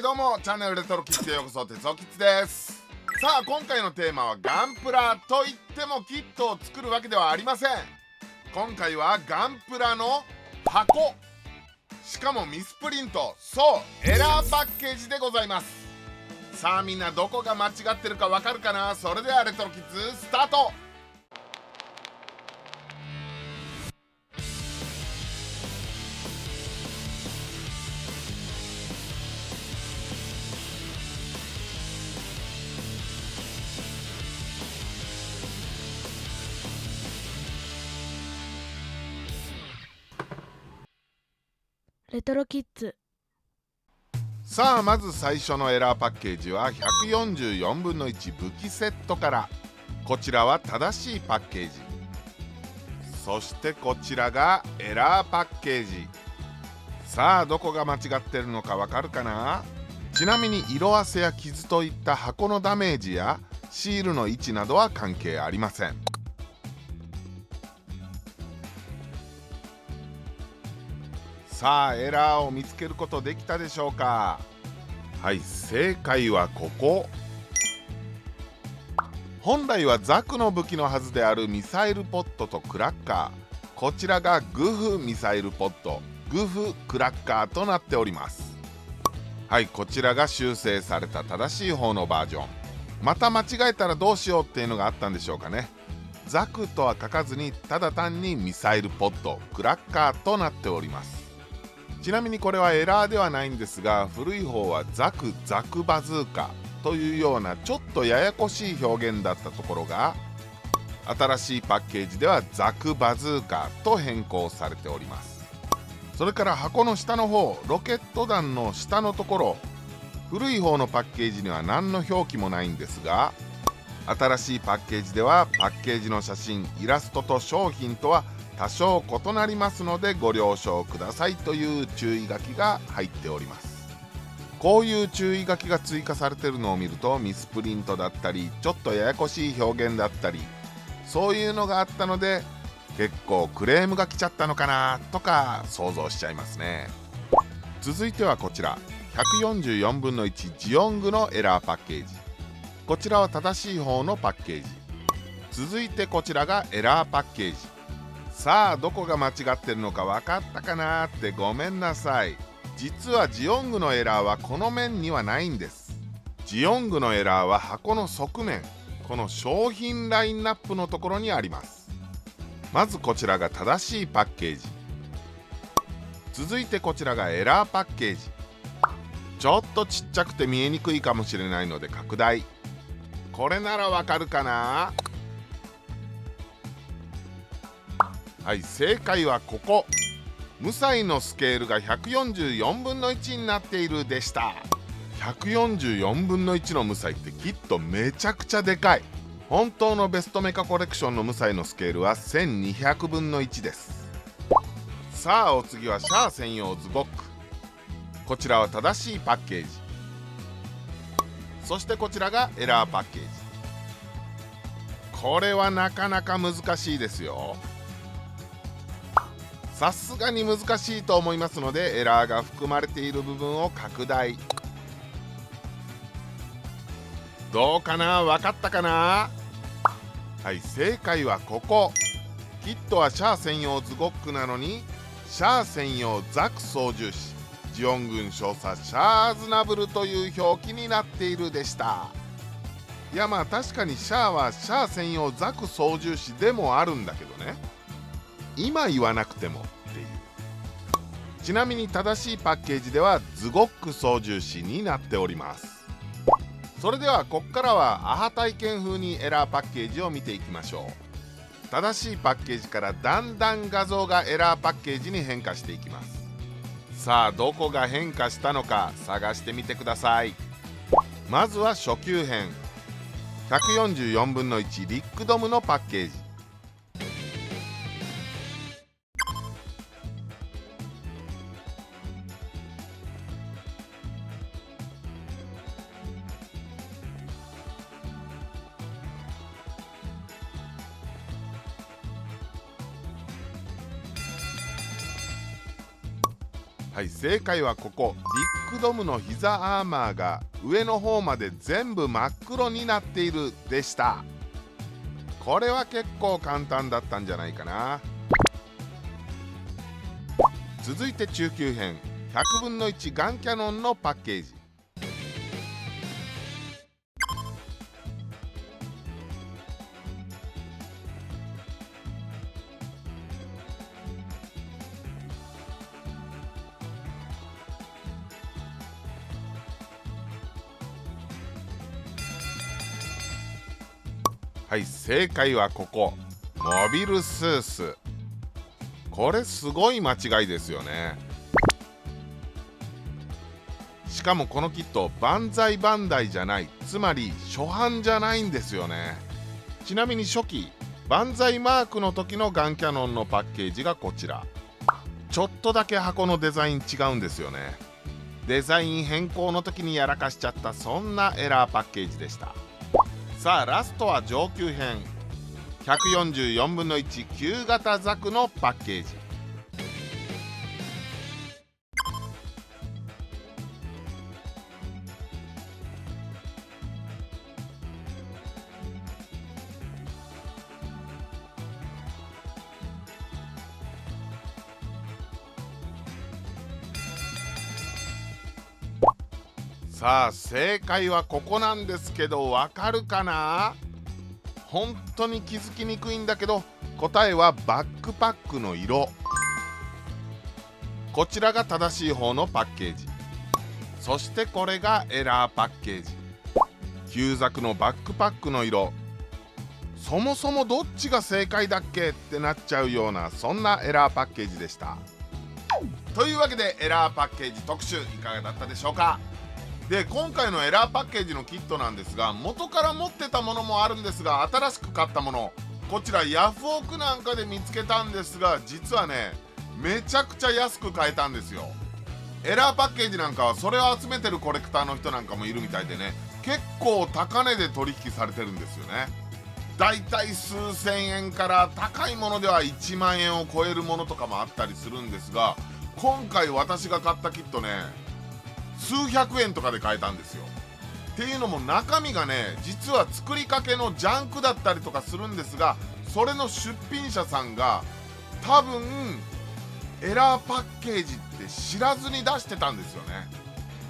どうもチャンネルレトロキッズへようこそ。鉄尾キッズです。さあ今回のテーマはガンプラといってもキットを作るわけではありません。今回はガンプラの箱、しかもミスプリント、そうエラーパッケージでございます。さあみんなどこが間違ってるかわかるかな。それではレトロキッズスタート。レトロキッズ。さあまず最初のエラーパッケージは144分の1武器セットから。こちらは正しいパッケージ。そしてこちらがエラーパッケージ。さあどこが間違ってるのかわかるかな。ちなみに色あせや傷といった箱のダメージやシールの位置などは関係ありません。さあエラーを見つけることできたでしょうか。はい、正解はここ。本来はザクの武器のはずであるミサイルポットとクラッカー、こちらがグフミサイルポット、グフクラッカーとなっております。はい、こちらが修正された正しい方のバージョン。また間違えたらどうしようっていうのがあったんでしょうかね。ザクとは書かずにただ単にミサイルポットクラッカーとなっております。ちなみにこれはエラーではないんですが、古い方はザクバズーカというようなちょっとややこしい表現だったところが、新しいパッケージではザクバズーカと変更されております。それから箱の下の方、ロケット弾の下のところ、古い方のパッケージには何の表記もないんですが、新しいパッケージではパッケージの写真、イラストと商品とは多少異なりますのでご了承くださいという注意書きが入っております。こういう注意書きが追加されているのを見ると、ミスプリントだったりちょっとややこしい表現だったり、そういうのがあったので結構クレームが来ちゃったのかなとか想像しちゃいますね。続いてはこちら144分の1ジオングのエラーパッケージ。こちらは正しい方のパッケージ。続いてこちらがエラーパッケージ。さあどこが間違ってるのか分かったかなってごめんなさい。実はジオングのエラーはこの面にはないんです。ジオングのエラーは箱の側面、この商品ラインナップのところにあります。まずこちらが正しいパッケージ。続いてこちらがエラーパッケージ。ちょっとちっちゃくて見えにくいかもしれないので拡大。これならわかるかな。はい、正解はここ。無彩のスケールが144分の1になっているでした。144分の1の無彩ってきっとめちゃくちゃでかい。本当のベストメカコレクションの無彩のスケールは1200分の1です。さあお次はシャア専用ズボック。こちらは正しいパッケージ。そしてこちらがエラーパッケージ。これはなかなか難しいですよ。さすがに難しいと思いますのでエラーが含まれている部分を拡大。どうかな、分かったかな。はい、正解はここ。キットはシャア専用ズゴックなのにシャア専用ザク操縦士、ジオン軍少佐シャアーズナブルという表記になっているでした。いやまあ確かにシャアはシャア専用ザク操縦士でもあるんだけどね、今言わなくてもっていう。ちなみに正しいパッケージではズゴック操縦士になっております。それではここからはアハ体験風にエラーパッケージを見ていきましょう。正しいパッケージからだんだん画像がエラーパッケージに変化していきます。さあどこが変化したのか探してみてください。まずは初級編144分の1リックドムのパッケージ。はい、正解はここ。ビッグドムの膝アーマーが上の方まで全部真っ黒になっているでした。これは結構簡単だったんじゃないかな。続いて中級編、100分の1ガンキャノンのパッケージ。はい、正解はここ。モビルスース。これすごい間違いですよね。しかもこのキット万歳バンダイじゃない、つまり初版じゃないんですよね。ちなみに初期万歳マークの時のガンキャノンのパッケージがこちら。ちょっとだけ箱のデザイン違うんですよね。デザイン変更の時にやらかしちゃった、そんなエラーパッケージでした。さあラストは上級編、144分の1旧型ザクのパッケージ。さあ正解はここなんですけど、わかるかな？本当に気づきにくいんだけど、答えはバックパックの色。こちらが正しい方のパッケージ。そしてこれがエラーパッケージ。旧ザクのバックパックの色。そもそもどっちが正解だっけってなっちゃうような、そんなエラーパッケージでした。というわけでエラーパッケージ特集いかがだったでしょうか。で今回のエラーパッケージのキットなんですが、元から持ってたものもあるんですが、新しく買ったもの、こちらヤフオクなんかで見つけたんですが、実はねめちゃくちゃ安く買えたんですよ。エラーパッケージなんかはそれを集めてるコレクターの人なんかもいるみたいでね、結構高値で取引されてるんですよね。だいたい数千円から高いものでは1万円を超えるものとかもあったりするんですが、今回私が買ったキットね数百円とかで買えたんですよ。っていうのも中身がね実は作りかけのジャンクだったりとかするんですが、それの出品者さんが多分エラーパッケージって知らずに出してたんですよね。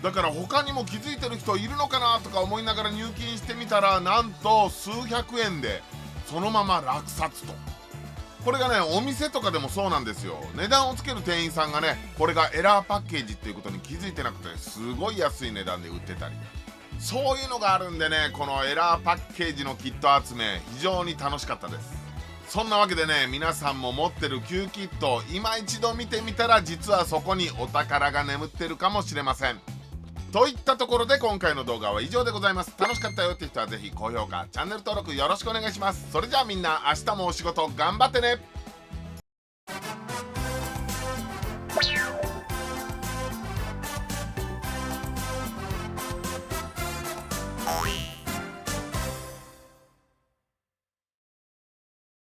だから他にも気づいてる人いるのかなとか思いながら入金してみたら、なんと数百円でそのまま落札と。これがねお店とかでもそうなんですよ。値段をつける店員さんがねこれがエラーパッケージっていうことに気づいてなくて、すごい安い値段で売ってたり、そういうのがあるんでね、このエラーパッケージのキット集め非常に楽しかったです。そんなわけでね、皆さんも持ってる旧キット今一度見てみたら、実はそこにお宝が眠ってるかもしれません。といったところで今回の動画は以上でございます。楽しかったよって人はぜひ高評価チャンネル登録よろしくお願いします。それじゃあみんな明日もお仕事頑張ってね。